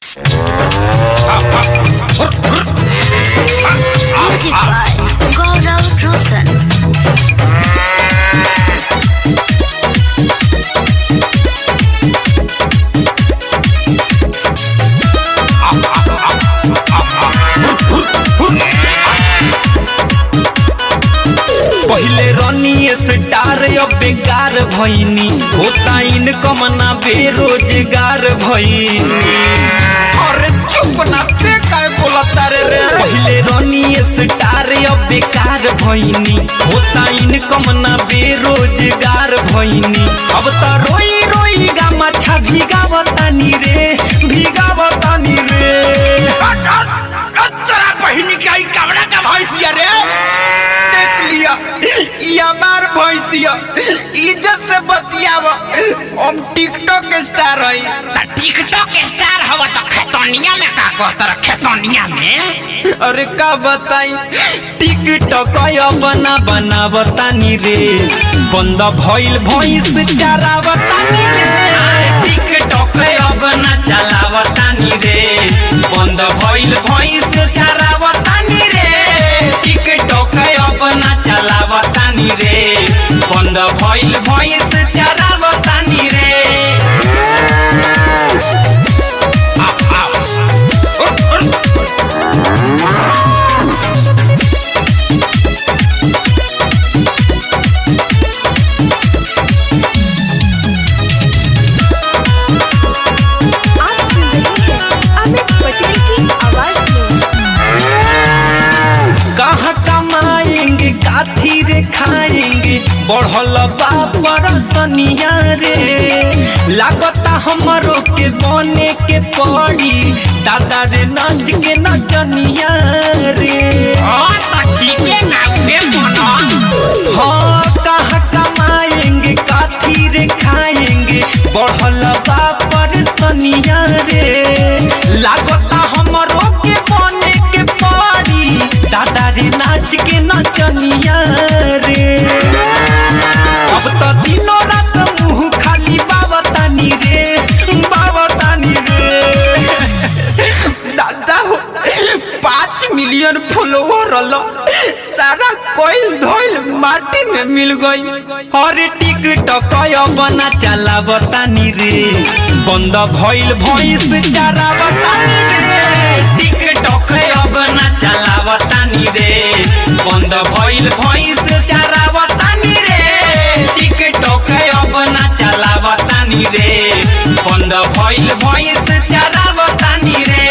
Music by Gaurav Roshan. पहले रनिए star अब बेकार भईनी होता इनकम ना बेरोजगार भईनी। अरे चुप ना ते काय बोलता रे। पहले रनिए स्टार अब बेकार भईनी होता इनकम ना बेरोजगार भईनी। अब तो रोई रोई गा मछा भिगावतानी रे भिगावतानी रे। तेरा बहिनी के आई कमरा का भैंसिया रे देख लिया ये हमार भैंसिया इज्जत से बतियावा। हम टिकटॉक स्टार हई। टिकटॉक स्टार हवा तो खेतोनिया में का कहतर खेतोनिया में। अरे का बताई टिकटॉक बना बनावतानी रे बंद भइल भैंस चरावतानी रे। टिकटॉक बना चलावतानी रे बंद भइल भैंस चरावतानी रे। टिकटॉक बना चलावतानी रे बंद भइल भैंस चरावतानी रे। कहाँ कमाएंगे काथी रे खाएंगे बढ़ल बापर सनिया रे। लागता हमरो के बने के पड़ी दादा रे नाच के नचनिया रे। हाँ कहाँ कमाएंगे काथी रे खाएंगे बढ़ल बापर सनिया रे। लागता हमरो के बने के पड़ी दादा रे नाच के नचनिया रे। अब तो दिनों रात मुँह खाली बावतानी रे बावतानी रे। दादा हो 5 मिलियन फॉलोवर रलो सारा कोइल धोइल माटी में मिल गई। अरे टिकटॉक बना चलावतानी रे बंद भइल भैंस चरावतानी रे। टिकटॉक बना चलावतानी रे बंद भइल भैंस चरावतानी रे। टिकटॉक बना चलावतानी रे बंद भइल भैंस चरावतानी रे।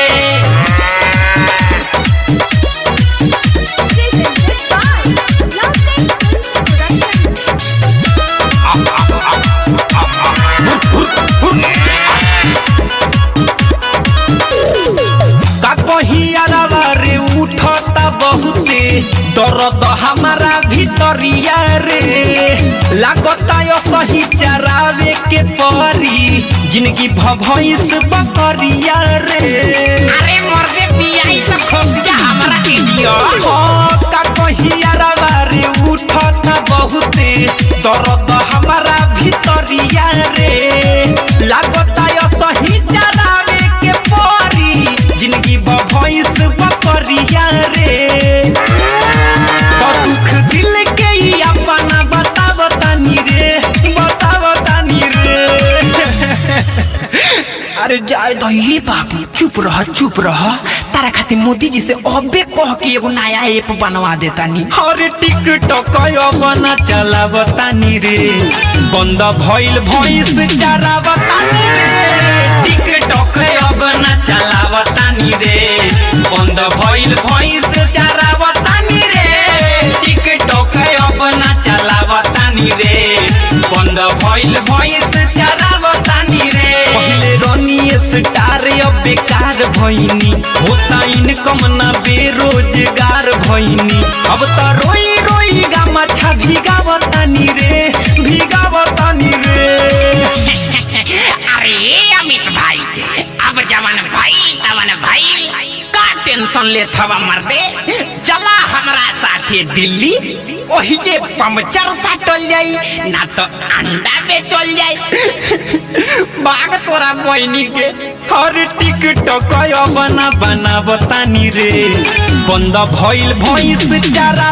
रे उठता बहुते दर्द हमारा भीतरिया रे। लागता यो सही चरावे के परी जिंदगी भैंस बकरिया रे। अरे मर्दे पियाई तो खोसिया हमरा के दियो। का कहिया रे उठता बहुते दर्द हमारा भीतरिया रे। लागता यो सही चरावे के परी जिंदगी भैंस बकरिया रे। तो दुख दिल के ही अपना बतावतानी रे बतावतानी रे। अरे जाए दही बाबू चुप रह तारा खातिर मोदी जी से अबे कह के एगो नया ऐप बनवा देतानी। अरे टिकटॉक बना चलावतानी रे बंद भइल भैंस चरावतानी रे। टिकटॉक बना चलावतानी रे बंद भइल भैंस चरावतानी रे। टिकटॉक बना चलावतानी रे बंद भइल भैंस चरावतानी रे। पहले रनिए स्टार अब बेकार भईनी होता इनकम ना बेरोजगार भईनी। अब तो रोई रोई गा मछा भिगावतानी रे भिगावतानी रे। अरे अमित भाई अब जवन भाई का टेंशन ले थवा मर्दे। चला हमरा साथे दिल्ली ओही जे पंचर साटल जाई ना तो अंडा पे चल जाई। बाग तोरा बहनी के और टिकटॉक बना बतानी रे बंद भइल भइस चारा